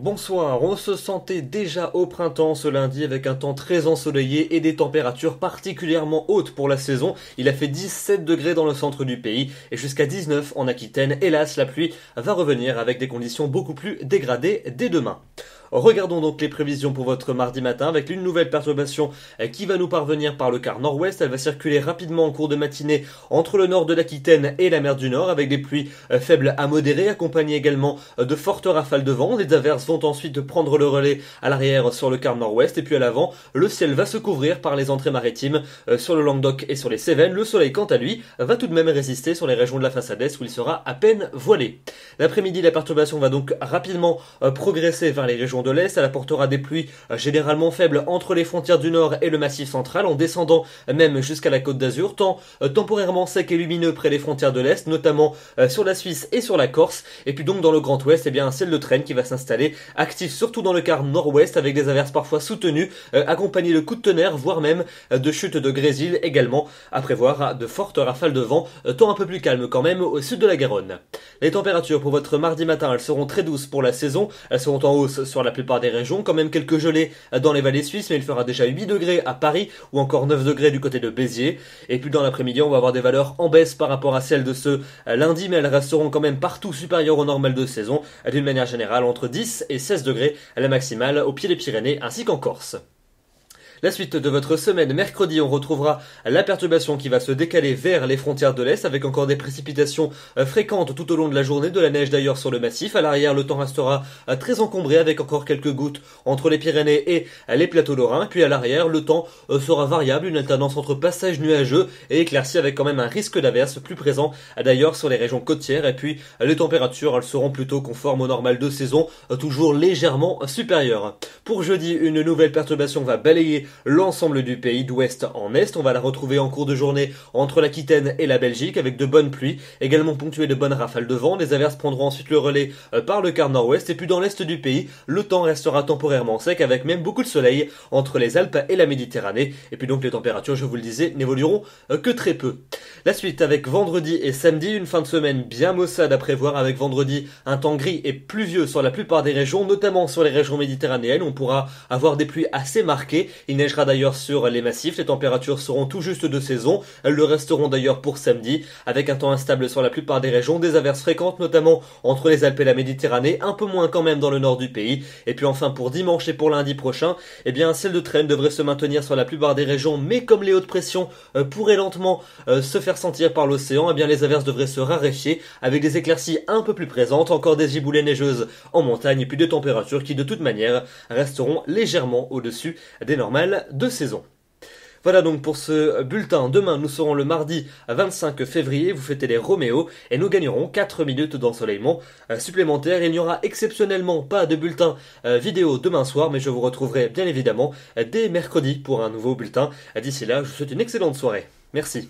Bonsoir, on se sentait déjà au printemps ce lundi avec un temps très ensoleillé et des températures particulièrement hautes pour la saison. Il a fait 17 degrés dans le centre du pays et jusqu'à 19 en Aquitaine. Hélas, la pluie va revenir avec des conditions beaucoup plus dégradées dès demain. Regardons donc les prévisions pour votre mardi matin avec une nouvelle perturbation qui va nous parvenir par le quart nord-ouest. Elle va circuler rapidement en cours de matinée entre le nord de l'Aquitaine et la mer du Nord avec des pluies faibles à modérées accompagnées également de fortes rafales de vent. Les averses vont ensuite prendre le relais à l'arrière sur le quart nord-ouest et puis à l'avant, le ciel va se couvrir par les entrées maritimes sur le Languedoc et sur les Cévennes. Le soleil quant à lui va tout de même résister sur les régions de la façade est où il sera à peine voilé. L'après-midi, la perturbation va donc rapidement progresser vers les régions de l'Est. Elle apportera des pluies généralement faibles entre les frontières du Nord et le Massif central, en descendant même jusqu'à la Côte d'Azur, temps temporairement sec et lumineux près des frontières de l'Est, notamment sur la Suisse et sur la Corse. Et puis donc dans le Grand Ouest, un ciel de traîne qui va s'installer, actif surtout dans le quart nord-ouest, avec des averses parfois soutenues, accompagnées de coups de tonnerre, voire même de chutes de grésil également, à prévoir de fortes rafales de vent, temps un peu plus calme quand même au sud de la Garonne. Les températures pour votre mardi matin, elles seront très douces pour la saison, elles seront en hausse sur la plupart des régions, quand même quelques gelées dans les vallées suisses, mais il fera déjà 8 degrés à Paris ou encore 9 degrés du côté de Béziers. Et puis dans l'après-midi, on va avoir des valeurs en baisse par rapport à celles de ce lundi, mais elles resteront quand même partout supérieures au normal de saison, d'une manière générale entre 10 et 16 degrés à la maximale au pied des Pyrénées ainsi qu'en Corse. La suite de votre semaine, mercredi, on retrouvera la perturbation qui va se décaler vers les frontières de l'Est avec encore des précipitations fréquentes tout au long de la journée, de la neige d'ailleurs sur le massif. À l'arrière, le temps restera très encombré avec encore quelques gouttes entre les Pyrénées et les plateaux lorrains. Puis à l'arrière, le temps sera variable, une alternance entre passages nuageux et éclaircies avec quand même un risque d'averse plus présent d'ailleurs sur les régions côtières. Et puis les températures, elles seront plutôt conformes au normal de saison, toujours légèrement supérieures. Pour jeudi, une nouvelle perturbation va balayer l'ensemble du pays d'ouest en est. On va la retrouver en cours de journée entre l'Aquitaine et la Belgique avec de bonnes pluies, également ponctuées de bonnes rafales de vent. Les averses prendront ensuite le relais par le quart nord-ouest et puis dans l'est du pays, le temps restera temporairement sec avec même beaucoup de soleil entre les Alpes et la Méditerranée. Et puis donc les températures, je vous le disais, n'évolueront que très peu. La suite avec vendredi et samedi, une fin de semaine bien maussade à prévoir avec vendredi un temps gris et pluvieux sur la plupart des régions, notamment sur les régions méditerranéennes. On pourra avoir des pluies assez marquées. Il neigera d'ailleurs sur les massifs, les températures seront tout juste de saison, elles le resteront d'ailleurs pour samedi, avec un temps instable sur la plupart des régions, des averses fréquentes notamment entre les Alpes et la Méditerranée, un peu moins quand même dans le nord du pays. Et puis enfin pour dimanche et pour lundi prochain, un ciel de traîne devrait se maintenir sur la plupart des régions, mais comme les hautes pressions pourraient lentement se faire sentir par l'océan, les averses devraient se raréfier avec des éclaircies un peu plus présentes, encore des giboulées neigeuses en montagne et puis des températures qui de toute manière resteront légèrement au-dessus des normales de saison. Voilà donc pour ce bulletin. Demain, nous serons le mardi 25 février. Vous fêtez les Roméo et nous gagnerons 4 minutes d'ensoleillement supplémentaire. Il n'y aura exceptionnellement pas de bulletin vidéo demain soir, mais je vous retrouverai bien évidemment dès mercredi pour un nouveau bulletin. D'ici là, je vous souhaite une excellente soirée. Merci.